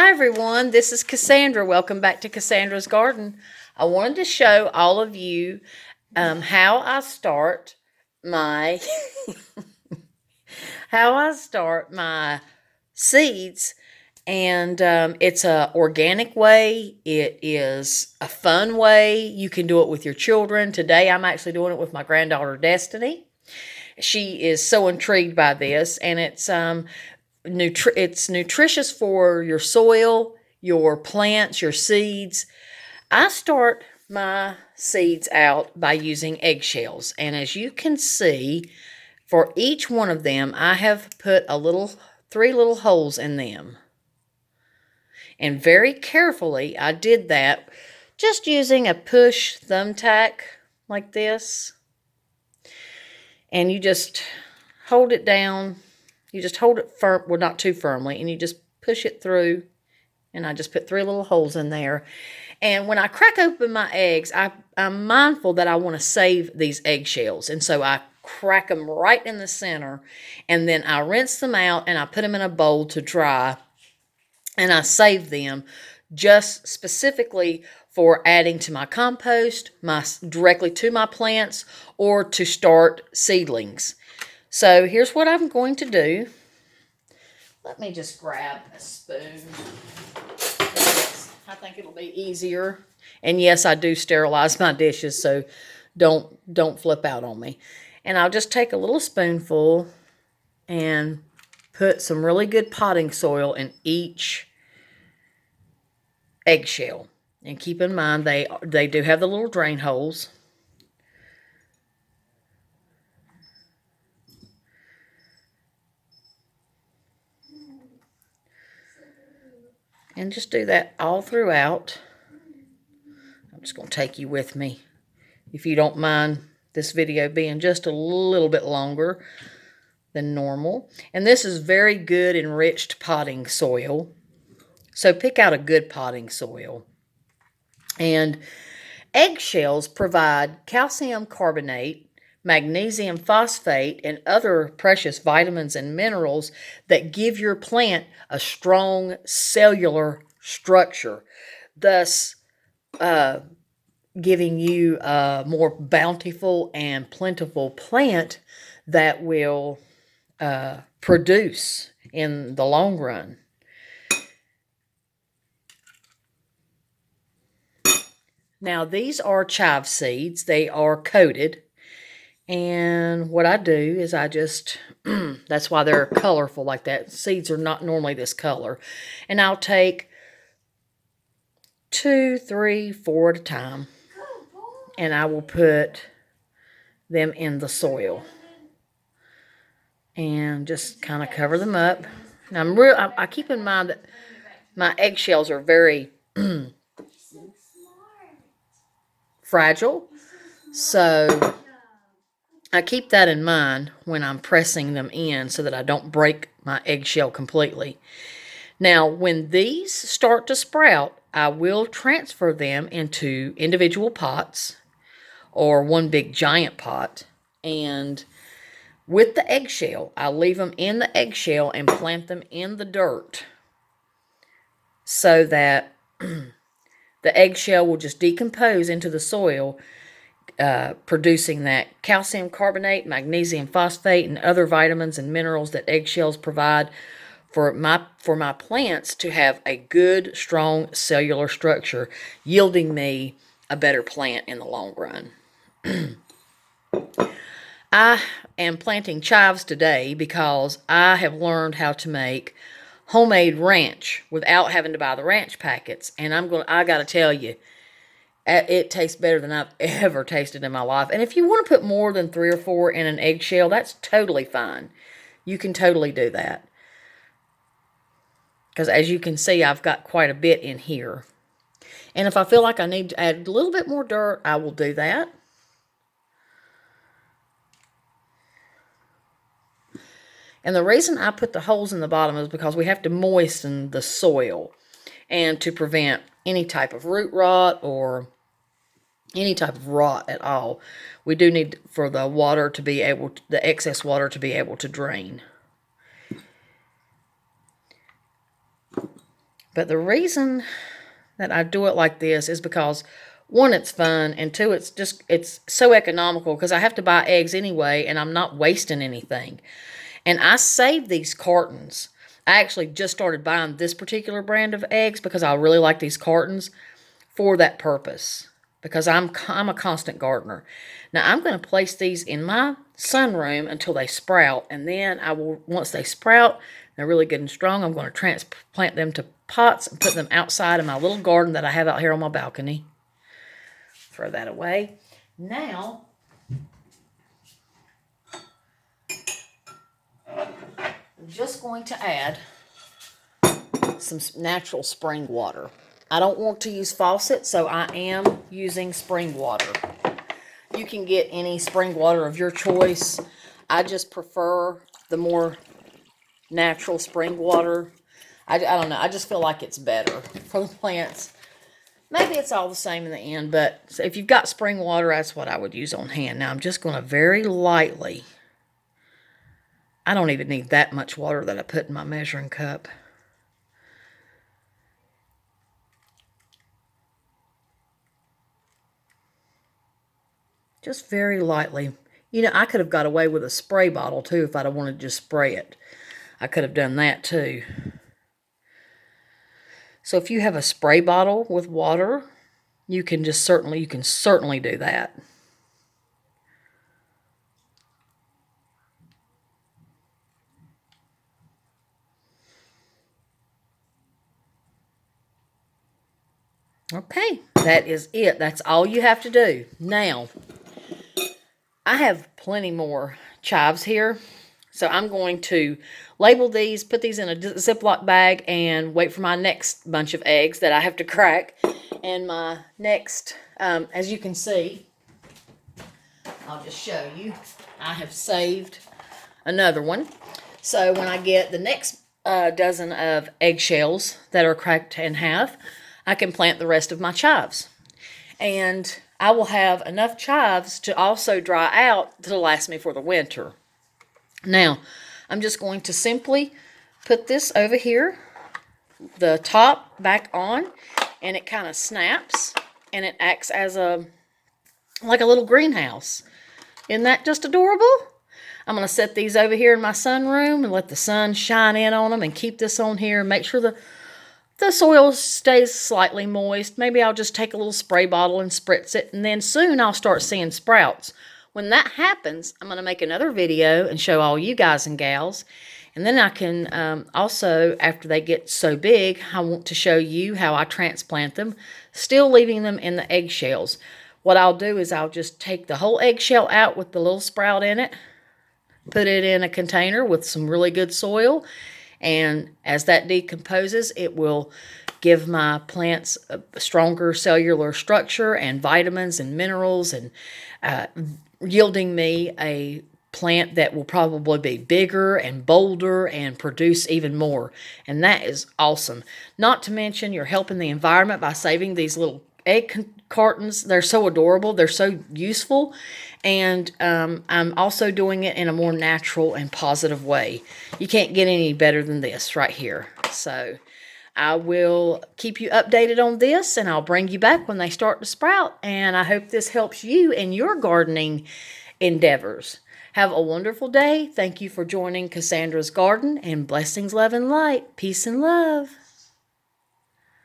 Hi everyone, this is Cassandra. Welcome back to Cassandra's Garden. I wanted to show all of you how I start my seeds, and it's a organic way. It is a fun way. You can do it with your children. Today I'm actually doing it with my granddaughter Destiny. She is so intrigued by this, and it's nutritious for your soil, your plants, your seeds. I start my seeds out by using eggshells, and as you can see, for each one of them, I have put three little holes in them. And very carefully, I did that just using a push thumbtack like this. And you just hold it down. You just hold it firm, well, not too firmly, and you just push it through. And I just put three little holes in there. And when I crack open my eggs, I'm mindful that I want to save these eggshells. And so I crack them right in the center. And then I rinse them out and I put them in a bowl to dry. And I save them just specifically for adding to my compost, directly to my plants, or to start seedlings. So here's what I'm going to do. Let me just grab a spoon. I think it'll be easier. And yes, I do sterilize my dishes, so don't flip out on me. And I'll just take a little spoonful and put some really good potting soil in each eggshell. And keep in mind they do have the little drain holes. And just do that all throughout. I'm just going to take you with me, if you don't mind this video being just a little bit longer than normal. And this is very good enriched potting soil. So pick out a good potting soil. And eggshells provide calcium carbonate, magnesium phosphate, and other precious vitamins and minerals that give your plant a strong cellular structure, thus giving you a more bountiful and plentiful plant that will produce in the long run. Now, these are chive seeds. They are coated. And what I do is I just, that's why they're colorful like that. Seeds are not normally this color. And I'll take 2, 3, 4 at a time. And I will put them in the soil. And just kind of cover them up. Now I keep in mind that my eggshells are very fragile. So I keep that in mind when I'm pressing them in so that I don't break my eggshell completely. Now, when these start to sprout, I will transfer them into individual pots or one big giant pot. And with the eggshell, I'll leave them in the eggshell and plant them in the dirt so that the eggshell will just decompose into the soil, producing that calcium carbonate, magnesium phosphate, and other vitamins and minerals that eggshells provide for my plants to have a good, strong cellular structure, yielding me a better plant in the long run. I am planting chives today because I have learned how to make homemade ranch without having to buy the ranch packets, and I got to tell you, it tastes better than I've ever tasted in my life. And if you want to put more than 3 or 4 in an eggshell, that's totally fine. You can totally do that. Because as you can see, I've got quite a bit in here. And if I feel like I need to add a little bit more dirt, I will do that. And the reason I put the holes in the bottom is because we have to moisten the soil and to prevent any type of root rot or any type of rot at all. We do need for the water to be able to, the excess water to be able to drain. But the reason that I do it like this is because, one, it's fun, and two, it's so economical because I have to buy eggs anyway, and I'm not wasting anything. And I save these cartons. I actually just started buying this particular brand of eggs because I really like these cartons for that purpose, because I'm a constant gardener. Now I'm going to place these in my sunroom until they sprout, and then I will, once they sprout, they're really good and strong, I'm going to transplant them to pots and put them outside in my little garden that I have out here on my balcony. Throw that away. Now, I'm just going to add some natural spring water. I don't want to use faucet, so I am using spring water. You can get any spring water of your choice. I just prefer the more natural spring water. I don't know. I just feel like it's better for the plants. Maybe it's all the same in the end, but if you've got spring water, that's what I would use on hand. Now I'm just going to very lightly, I don't even need that much water that I put in my measuring cup. Just very lightly. You know, I could have got away with a spray bottle too if I'd have wanted to just spray it. I could have done that too. So if you have a spray bottle with water, you can certainly do that. Okay, that is it. That's all you have to do. Now, I have plenty more chives here. So I'm going to label these, put these in a Ziploc bag, and wait for my next bunch of eggs that I have to crack. And my next, as you can see, I'll just show you, I have saved another one. So when I get the next dozen of eggshells that are cracked in half, I can plant the rest of my chives. And I will have enough chives to also dry out to last me for the winter. Now, I'm just going to simply put this over here, the top back on, and it kind of snaps, and it acts as like a little greenhouse. Isn't that just adorable? I'm going to set these over here in my sunroom and let the sun shine in on them and keep this on here and make sure the soil stays slightly moist. Maybe I'll just take a little spray bottle and spritz it, and then soon I'll start seeing sprouts. When that happens, I'm going to make another video and show all you guys and gals. And then I can also, after they get so big, I want to show you how I transplant them, still leaving them in the eggshells. What I'll do is I'll just take the whole eggshell out with the little sprout in it, put it in a container with some really good soil, and as that decomposes, it will give my plants a stronger cellular structure and vitamins and minerals, and yielding me a plant that will probably be bigger and bolder and produce even more. And that is awesome. Not to mention, you're helping the environment by saving these little egg cartons. They're so adorable. They're so useful. And I'm also doing it in a more natural and positive way. You can't get any better than this right here. So I will keep you updated on this, and I'll bring you back when they start to sprout. And I hope this helps you in your gardening endeavors. Have a wonderful day. Thank you for joining Cassandra's Garden, and blessings, love, and light. Peace and love.